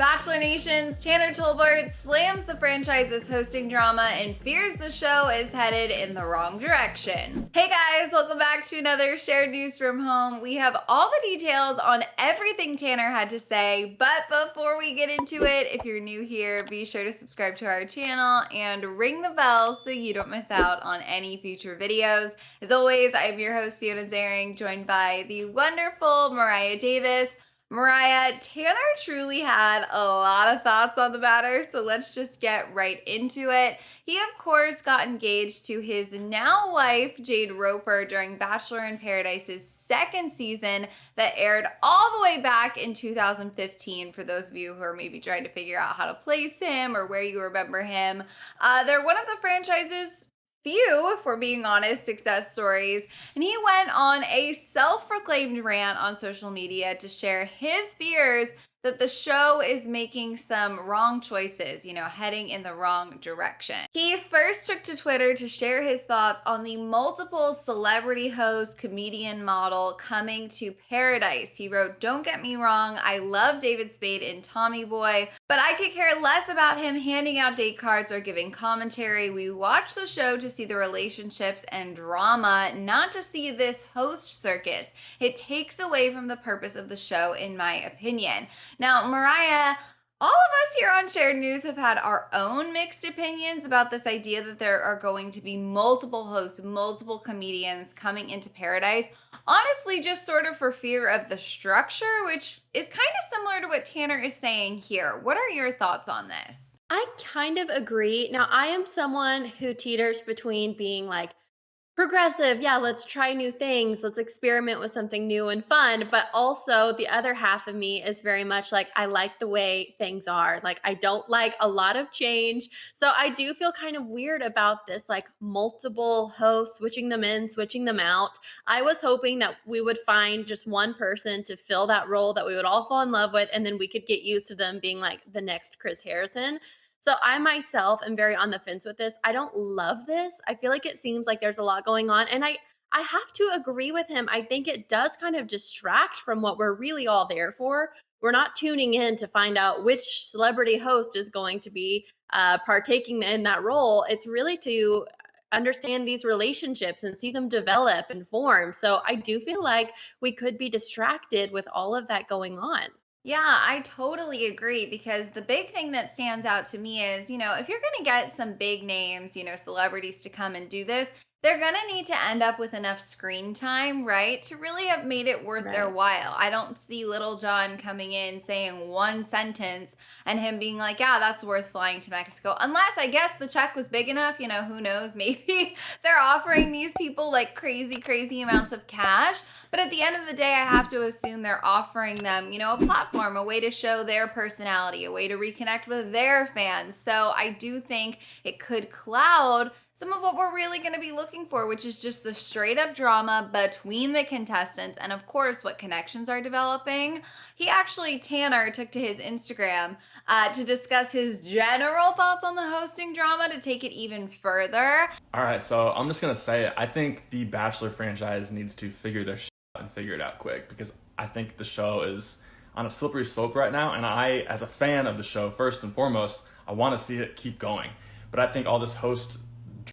Bachelor Nations Tanner Tolbert slams the franchise's hosting drama and fears the show is headed in the wrong direction. Hey guys, welcome back to another shared news from home. We have all the details on everything Tanner had to say, but before we get into it, if you're new here, be sure to subscribe to our channel and ring the bell so you don't miss out on any future videos. As always, I'm your host Fiona Zaring, joined by the wonderful Mariah Davis. Mariah, Tanner truly had a lot of thoughts on the matter, so let's just get right into it. He, of course, got engaged to his now wife, Jade Roper, during Bachelor in Paradise's second season that aired all the way back in 2015. For those of you who are maybe trying to figure out how to place him or where you remember him, they're one of the franchise's few, if we're being honest, success stories. And he went on a self-proclaimed rant on social media to share his fears that the show is making some wrong choices, heading in the wrong direction. He first took to Twitter to share his thoughts on the multiple celebrity host, comedian model coming to Paradise. He wrote, "Don't get me wrong, I love David Spade and Tommy Boy, but I could care less about him handing out date cards or giving commentary. We watch the show to see the relationships and drama, not to see this host circus. It takes away from the purpose of the show, in my opinion." Now, Mariah, all of us here on Shared News have had our own mixed opinions about this idea that there are going to be multiple hosts, multiple comedians coming into Paradise. Honestly, just sort of for fear of the structure, which is kind of similar to what Tanner is saying here. What are your thoughts on this? I kind of agree. Now, I am someone who teeters between being like progressive, yeah, let's try new things, let's experiment with something new and fun. But also, the other half of me is very much like, I like the way things are. Like, I don't like a lot of change. So, I do feel kind of weird about this, like multiple hosts, switching them in, switching them out. I was hoping that we would find just one person to fill that role that we would all fall in love with, and then we could get used to them being like the next Chris Harrison. So I myself am very on the fence with this. I don't love this. I feel like it seems like there's a lot going on, and I have to agree with him. I think it does kind of distract from what we're really all there for. We're not tuning in to find out which celebrity host is going to be partaking in that role. It's really to understand these relationships and see them develop and form. So I do feel like we could be distracted with all of that going on. Yeah, I totally agree because the big thing that stands out to me is, if you're going to get some big names, celebrities to come and do this, they're going to need to end up with enough screen time, right? To really have made it worth their Right. while. I don't see Little John coming in saying one sentence and him being like, yeah, that's worth flying to Mexico. Unless I guess the check was big enough, who knows? Maybe they're offering these people like crazy, crazy amounts of cash. But at the end of the day, I have to assume they're offering them, a platform, a way to show their personality, a way to reconnect with their fans. So I do think it could cloud some of what we're really going to be looking for, which is just the straight up drama between the contestants and, of course, what connections are developing. Tanner took to his Instagram to discuss his general thoughts on the hosting drama to take it even further. All right, so I'm just gonna say it. I think the Bachelor franchise needs to figure their shit out and figure it out quick because I think the show is on a slippery slope right now. And I, as a fan of the show, first and foremost, I want to see it keep going. But I think all this host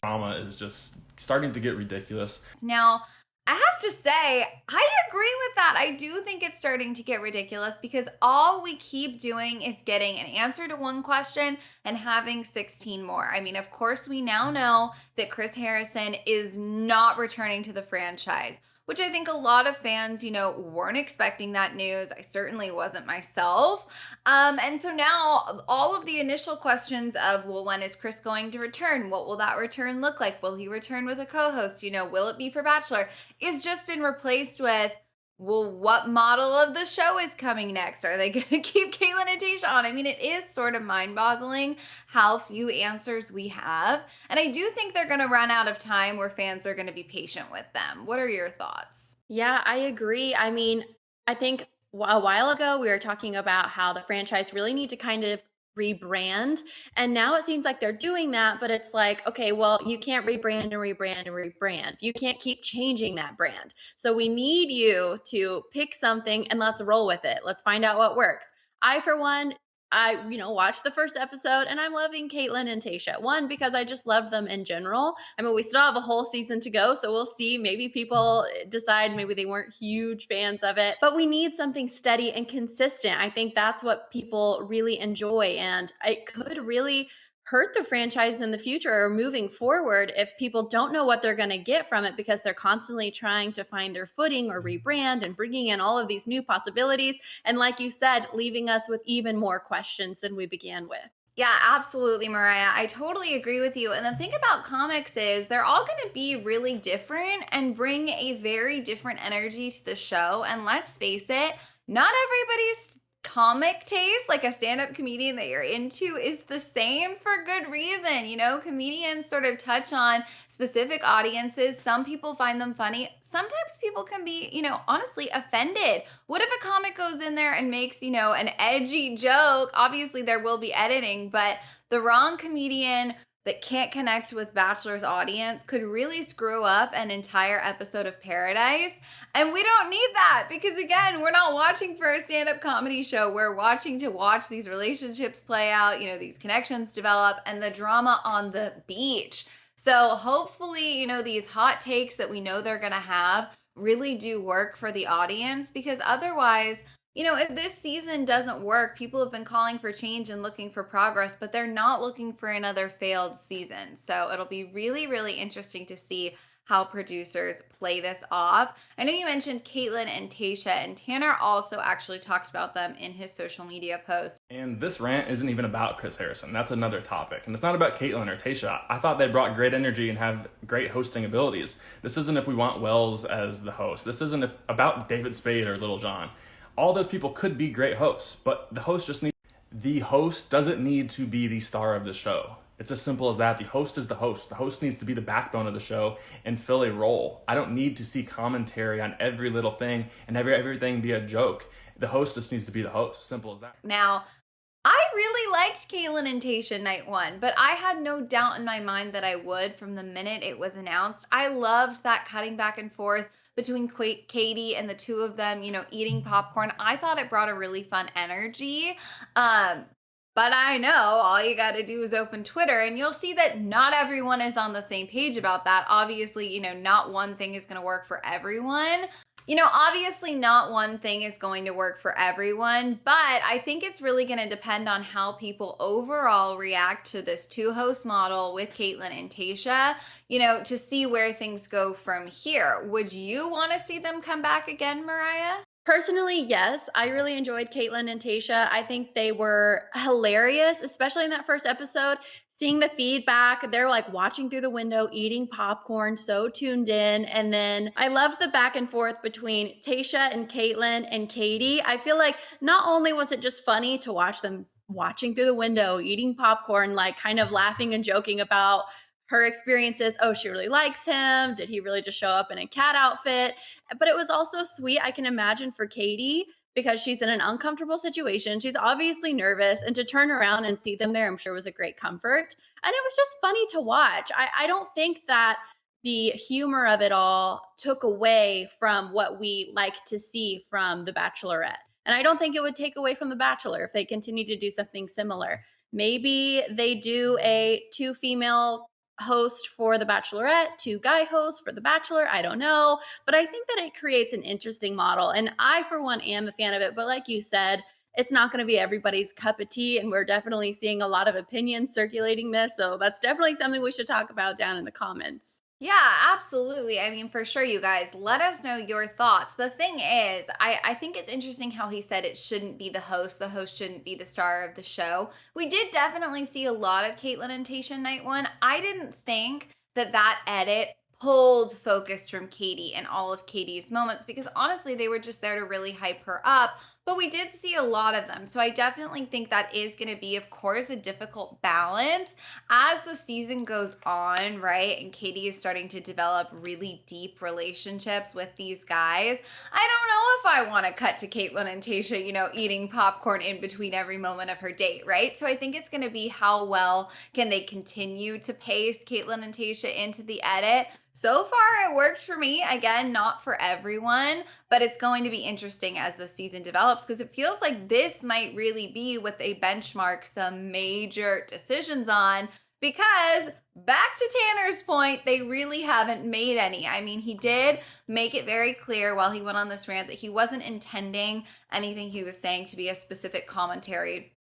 drama is just starting to get ridiculous. Now, I have to say, I agree with that. I do think it's starting to get ridiculous because all we keep doing is getting an answer to one question and having 16 more. I mean, of course, we now know that Chris Harrison is not returning to the franchise, which I think a lot of fans, weren't expecting that news. I certainly wasn't myself. And so now all of the initial questions of, well, when is Chris going to return? What will that return look like? Will he return with a co-host? Will it be for Bachelor? Is just been replaced with, well, what model of the show is coming next? Are they going to keep Caitlin and Tasha on? I mean, it is sort of mind-boggling how few answers we have. And I do think they're going to run out of time where fans are going to be patient with them. What are your thoughts? Yeah, I agree. I mean, I think a while ago we were talking about how the franchise really need to kind of rebrand. And now it seems like they're doing that, but it's like, okay, well, you can't rebrand and rebrand and rebrand. You can't keep changing that brand. So we need you to pick something and let's roll with it. Let's find out what works. I, for one, I, watched the first episode and I'm loving Caitlyn and Tasha. One, because I just love them in general. I mean, we still have a whole season to go, so we'll see. Maybe people decide maybe they weren't huge fans of it, but we need something steady and consistent. I think that's what people really enjoy, and it could really hurt the franchise in the future or moving forward if people don't know what they're going to get from it because they're constantly trying to find their footing or rebrand and bringing in all of these new possibilities. And like you said, leaving us with even more questions than we began with. Yeah, absolutely, Mariah. I totally agree with you. And the thing about comics is they're all going to be really different and bring a very different energy to the show. And let's face it, not everybody's comic taste, like a stand-up comedian that you're into, is the same for good reason. You know, comedians sort of touch on specific audiences. Some people find them funny. Sometimes people can be, honestly offended. What if a comic goes in there and makes, an edgy joke? Obviously there will be editing, but the wrong comedian that can't connect with Bachelor's audience could really screw up an entire episode of Paradise. And we don't need that because, again, we're not watching for a stand-up comedy show. We're watching to watch these relationships play out, these connections develop, and the drama on the beach. So hopefully, these hot takes that we know they're going to have really do work for the audience, because otherwise, if this season doesn't work, people have been calling for change and looking for progress, but they're not looking for another failed season. So it'll be really, really interesting to see how producers play this off. I know you mentioned Caitlyn and Tasha, and Tanner also actually talked about them in his social media post. And this rant isn't even about Chris Harrison. That's another topic. And it's not about Caitlyn or Tasha. I thought they brought great energy and have great hosting abilities. This isn't if we want Wells as the host. This isn't about David Spade or Little John. All those people could be great hosts, but the host doesn't need to be the star of the show. It's as simple as that. The host is the host. The host needs to be the backbone of the show and fill a role. I don't need to see commentary on every little thing and everything be a joke. The host just needs to be the host. Simple as that. Now, I really liked Caitlyn and Tasha night one, but I had no doubt in my mind that I would from the minute it was announced. I loved that cutting back and forth between Katie and the two of them, eating popcorn. I thought it brought a really fun energy. But I know all you got to do is open Twitter and you'll see that not everyone is on the same page about that. Obviously, not one thing is going to work for everyone. Obviously not one thing is going to work for everyone, but I think it's really going to depend on how people overall react to this two-host model with Caitlyn and Tasha, to see where things go from here. Would you want to see them come back again, Mariah? Personally, yes. I really enjoyed Caitlyn and Tasha. I think they were hilarious, especially in that first episode. Seeing the feedback, they're like watching through the window, eating popcorn, so tuned in. And then I loved the back and forth between Tasha and Caitlyn and Katie. I feel like not only was it just funny to watch them watching through the window, eating popcorn, like kind of laughing and joking about her experiences. Oh, she really likes him. Did he really just show up in a cat outfit? But it was also sweet, I can imagine, for Katie, because she's in an uncomfortable situation. She's obviously nervous, and to turn around and see them there, I'm sure was a great comfort. And it was just funny to watch. I don't think that the humor of it all took away from what we like to see from The Bachelorette. And I don't think it would take away from The Bachelor if they continue to do something similar. Maybe they do a 2 female host for The Bachelorette, 2 guy hosts for The Bachelor. I don't know. But I think that it creates an interesting model. And I, for one, am a fan of it. But like you said, it's not going to be everybody's cup of tea. And we're definitely seeing a lot of opinions circulating this. So that's definitely something we should talk about down in the comments. Yeah, absolutely. I mean, for sure, you guys, let us know your thoughts. The thing is, I think it's interesting how he said it shouldn't be the host shouldn't be the star of the show. We did definitely see a lot of Caitlyn and Tasha night one. I didn't think that edit pulled focus from Katie and all of Katie's moments, because honestly, they were just there to really hype her up. But we did see a lot of them. So I definitely think that is going to be, of course, a difficult balance as the season goes on, right? And Katie is starting to develop really deep relationships with these guys. I don't know if I want to cut to Caitlyn and Tasha, eating popcorn in between every moment of her date, right? So I think it's going to be how well can they continue to pace Caitlyn and Tasha into the edit. So far, it worked for me. Again, not for everyone, but it's going to be interesting as the season develops because it feels like this might really be what they benchmark some major decisions on. Because back to Tanner's point, they really haven't made any. I mean, he did make it very clear while he went on this rant that he wasn't intending anything he was saying to be a specific commentary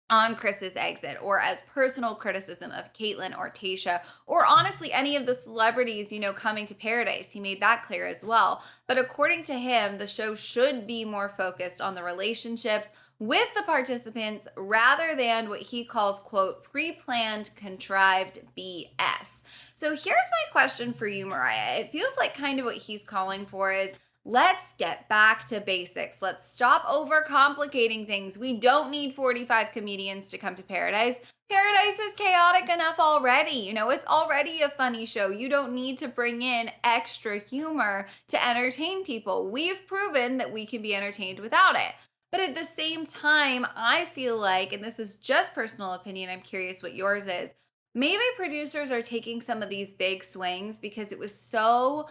on Chris's exit or as personal criticism of Caitlyn or Tayshia or honestly any of the celebrities, coming to Paradise. He made that clear as well. But according to him, the show should be more focused on the relationships with the participants rather than what he calls, quote, pre-planned, contrived BS. So here's my question for you, Mariah. It feels like kind of what he's calling for is, let's get back to basics. Let's stop overcomplicating things. We don't need 45 comedians to come to Paradise. Paradise is chaotic enough already. It's already a funny show. You don't need to bring in extra humor to entertain people. We've proven that we can be entertained without it. But at the same time, I feel like, and this is just personal opinion, I'm curious what yours is, maybe producers are taking some of these big swings because it was so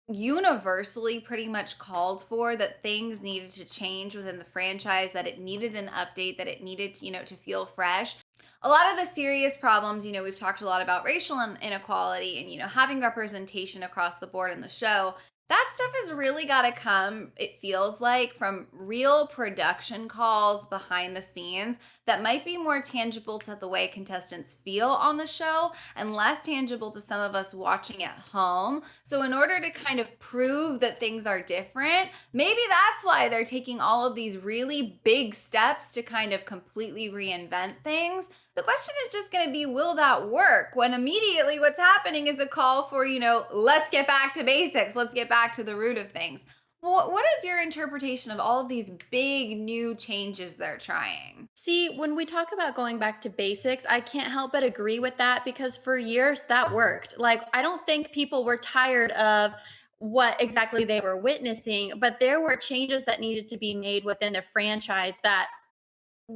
universally pretty much called for that things needed to change within the franchise, that it needed an update, that it needed to feel fresh. A lot of the serious problems, we've talked a lot about racial inequality and, having representation across the board in the show. That stuff has really got to come, it feels like, from real production calls behind the scenes that might be more tangible to the way contestants feel on the show and less tangible to some of us watching at home. So in order to kind of prove that things are different, maybe that's why they're taking all of these really big steps to kind of completely reinvent things. The question is just going to be, will that work? When immediately what's happening is a call for, let's get back to basics. Let's get back to the root of things. What is your interpretation of all of these big new changes they're trying? See, when we talk about going back to basics, I can't help but agree with that because for years that worked. Like, I don't think people were tired of what exactly they were witnessing, but there were changes that needed to be made within the franchise that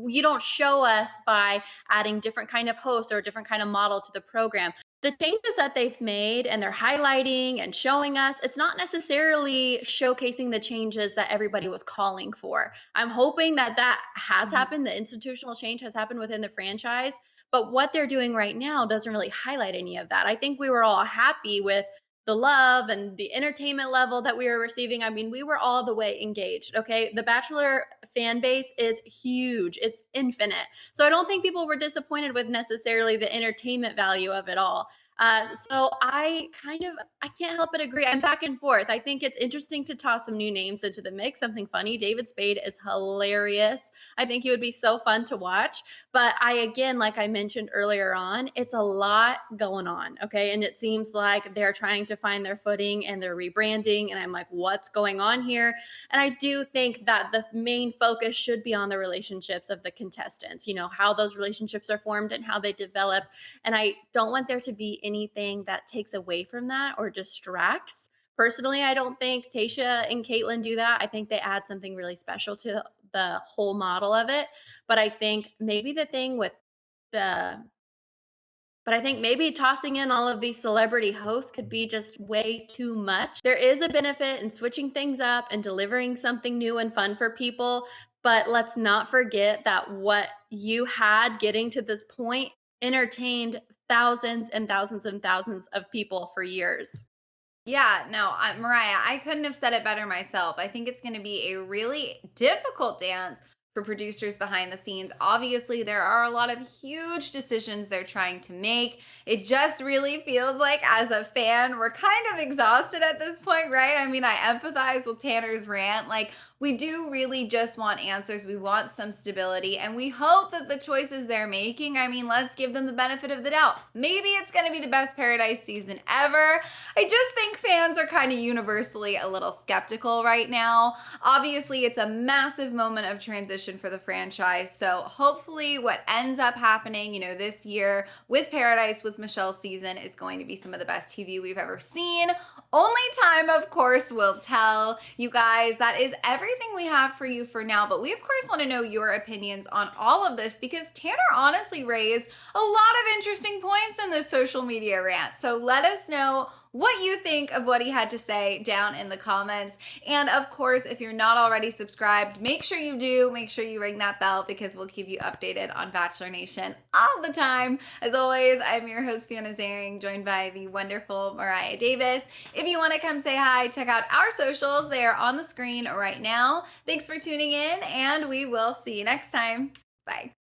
you don't show us by adding different kind of hosts or a different kind of model to the program. The changes that they've made and they're highlighting and showing us, it's not necessarily showcasing the changes that everybody was calling for. I'm hoping that has happened. The institutional change has happened within the franchise, but what they're doing right now doesn't really highlight any of that. I think we were all happy with the love and the entertainment level that we were receiving. I mean, we were all the way engaged, okay? The Bachelor fan base is huge. It's infinite. So I don't think people were disappointed with necessarily the entertainment value of it all. So I can't help but agree. I'm back and forth. I think it's interesting to toss some new names into the mix, something funny. David Spade is hilarious. I think he would be so fun to watch. But like I mentioned earlier on, it's a lot going on, okay? And it seems like they're trying to find their footing and they're rebranding. And I'm like, what's going on here? And I do think that the main focus should be on the relationships of the contestants, how those relationships are formed and how they develop. And I don't want there to be anything that takes away from that or distracts. Personally, I don't think Tayshia and Caitlyn do that. I think they add something really special to the whole model of it. But I think maybe maybe tossing in all of these celebrity hosts could be just way too much. There is a benefit in switching things up and delivering something new and fun for people. But let's not forget that what you had getting to this point entertained thousands and thousands and thousands of people for years. Yeah, no, Mariah, I couldn't have said it better myself. I think it's going to be a really difficult dance for producers behind the scenes. Obviously, there are a lot of huge decisions they're trying to make. It just really feels like, as a fan, we're kind of exhausted at this point, right? I mean, I empathize with Tanner's rant. Like, we do really just want answers. We want some stability, and we hope that the choices they're making, I mean, let's give them the benefit of the doubt. Maybe it's going to be the best Paradise season ever. I just think fans are kind of universally a little skeptical right now. Obviously, it's a massive moment of transition for the franchise, so hopefully what ends up happening, this year with Paradise, with Michelle's season, is going to be some of the best TV we've ever seen. Only time, of course, will tell. You guys, that is everything we have for you for now, but we of course want to know your opinions on all of this because Tanner honestly raised a lot of interesting points in this social media rant. So let us know what you think of what he had to say down in the comments. And of course, if you're not already subscribed, make sure you do. Make sure you ring that bell because we'll keep you updated on Bachelor Nation all the time. As always, I'm your host, Fiona Zaring, joined by the wonderful Mariah Davis. If you want to come say hi, check out our socials. They are on the screen right now. Thanks for tuning in, and we will see you next time. Bye.